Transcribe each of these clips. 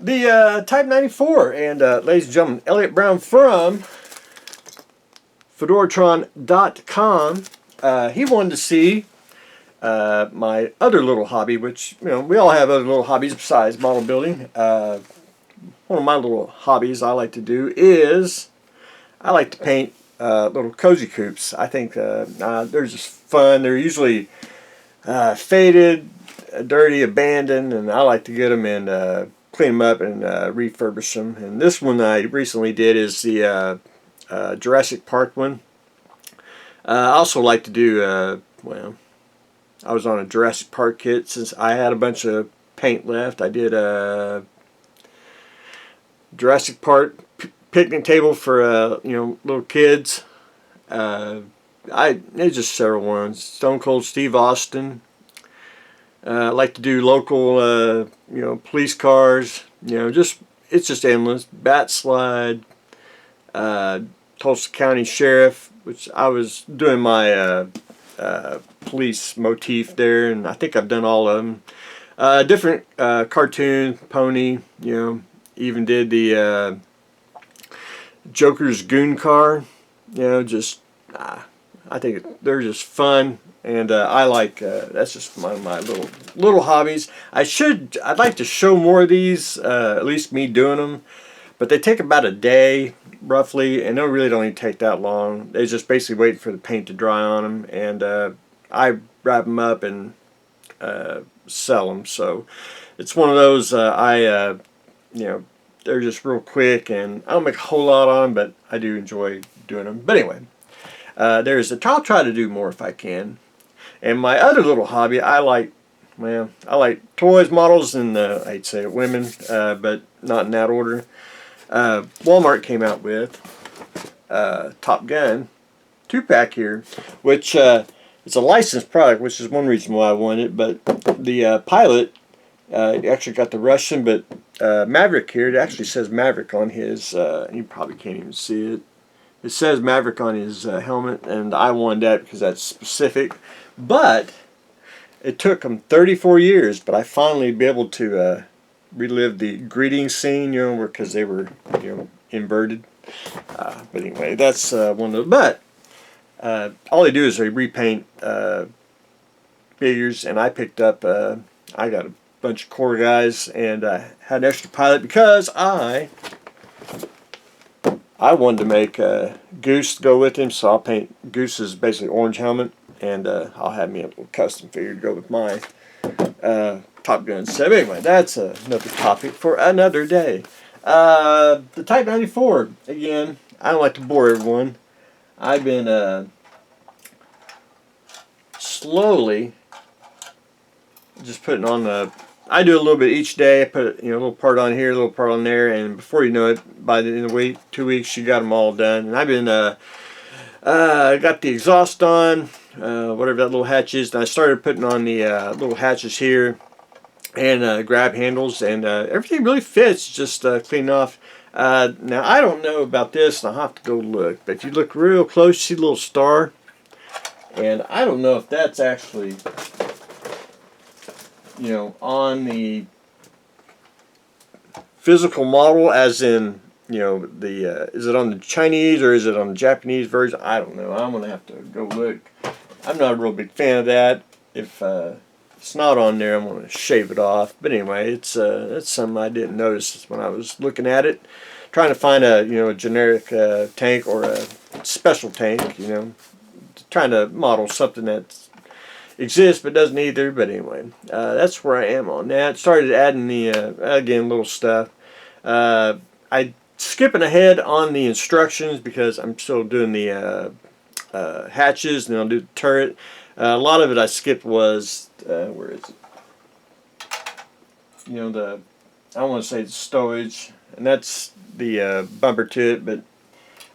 The Type 94, and ladies and gentlemen, Elliot Brown from Fedoratron.com. He wanted to see my other little hobby, which, you know, we all have other little hobbies besides model building. One of my little hobbies I like to do is I like to paint little cozy coops. I think they're just fun. They're usually faded, dirty, abandoned, and I like to get them and clean them up and refurbish them. And this one I recently did is the Jurassic Park one. I also like to do, well, I was on a Jurassic Park kit since I had a bunch of paint left. I did a Jurassic Park picnic table for you know, little kids. There's just several ones. Stone Cold Steve Austin. I like to do local, you know, police cars. You know, it's just endless. Bat slide. Tulsa County Sheriff, which I was doing my police motif there, and I think I've done all of them. Different cartoon, pony. You know, even did the Joker's goon car. You know, just I think they're just fun, and I like that's just one of my little hobbies. I'd like to show more of these, at least me doing them, but they take about a day roughly, and they really don't even take that long. They just basically wait for the paint to dry on them, and I wrap them up and sell them. So it's one of those you know, they're just real quick, and I don't make a whole lot on them, but I do enjoy doing them. But anyway, I'll try to do more if I can. And my other little hobby, I like toys, models, and I'd say women, but not in that order. Walmart came out with Top Gun 2-pack here, which it's a licensed product, which is one reason why I wanted it. But the pilot actually got the Russian, but Maverick here, it actually says Maverick on his, you probably can't even see it. It says Maverick on his helmet, and I wanted that because that's specific. But it took them 34 years, but I finally be able to relive the greeting scene, you know, because they were, you know, inverted. But anyway, that's one of those. But all they do is they repaint figures, and I picked up, I got a bunch of core guys, and had an extra pilot because I wanted to make Goose go with him, so I'll paint Goose's basically orange helmet, and I'll have me a little custom figure to go with my Top Gun 7. Anyway, that's another topic for another day. The Type 94, again, I don't like to bore everyone. I've been slowly just putting on the, I do a little bit each day. I put, you know, a little part on here, a little part on there, and before you know it, by the end of the week, 2 weeks, you got them all done. And I've been got the exhaust on, whatever that little hatch is, and I started putting on the little hatches here and grab handles, and everything really fits, just clean off. Now, I don't know about this, and I'll have to go look, but if you look real close, you see the little star, and I don't know if that's actually, you know, on the physical model, as in, you know, the is it on the Chinese or is it on the Japanese version? I don't know. I'm gonna have to go look. I'm not a real big fan of that. If it's not on there, I'm gonna shave it off. But anyway, it's that's something I didn't notice when I was looking at it, trying to find a, you know, a generic tank or a special tank. You know, trying to model something that exists but doesn't either. But anyway, that's where I am on that. Started adding the again, little stuff. I skipping ahead on the instructions because I'm still doing the hatches, and then I'll do the turret. A lot of it I skipped was where is it? You know, I don't want to say the stowage, and that's the bumper to it, but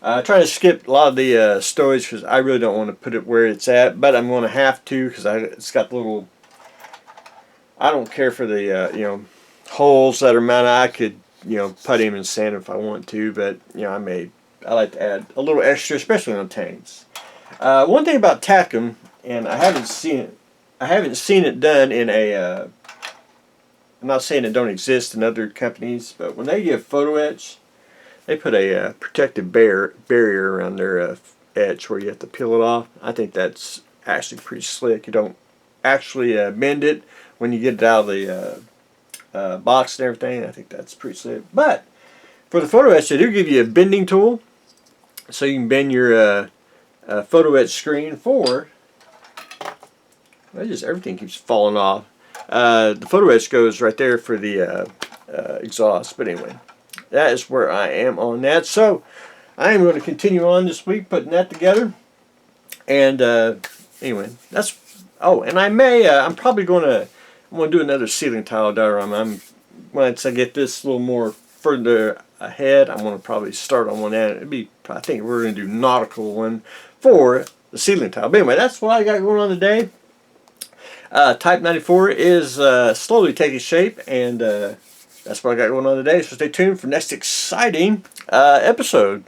I try to skip a lot of the stowage because I really don't want to put it where it's at, but I'm going to have to because it's got the little, I don't care for the you know, holes that are mounted. I could, you know, put him and sand if I want to, but you know, I like to add a little extra, especially on tanks. One thing about Takom, and I haven't seen it done in a I'm not saying it don't exist in other companies, but when they give photo etch, they put a protective barrier around their etch where you have to peel it off. I think that's actually pretty slick. You don't actually bend it when you get it out of the box and everything. I think that's pretty slick. But for the photo etch, they do give you a bending tool, so you can bend your photo etch screen forward. Just everything keeps falling off. The photo etch goes right there for the exhaust. But anyway, that is where I am on that. So I am going to continue on this week putting that together. And anyway, that's. Oh, and I'm probably going to. I'm going to do another ceiling tile diorama. Once I get this a little more further ahead, I'm going to probably start on one end. I think we're going to do nautical one for the ceiling tile. But anyway, that's what I got going on today. Type 94 is slowly taking shape, and that's what I got going on today. So stay tuned for next exciting episode.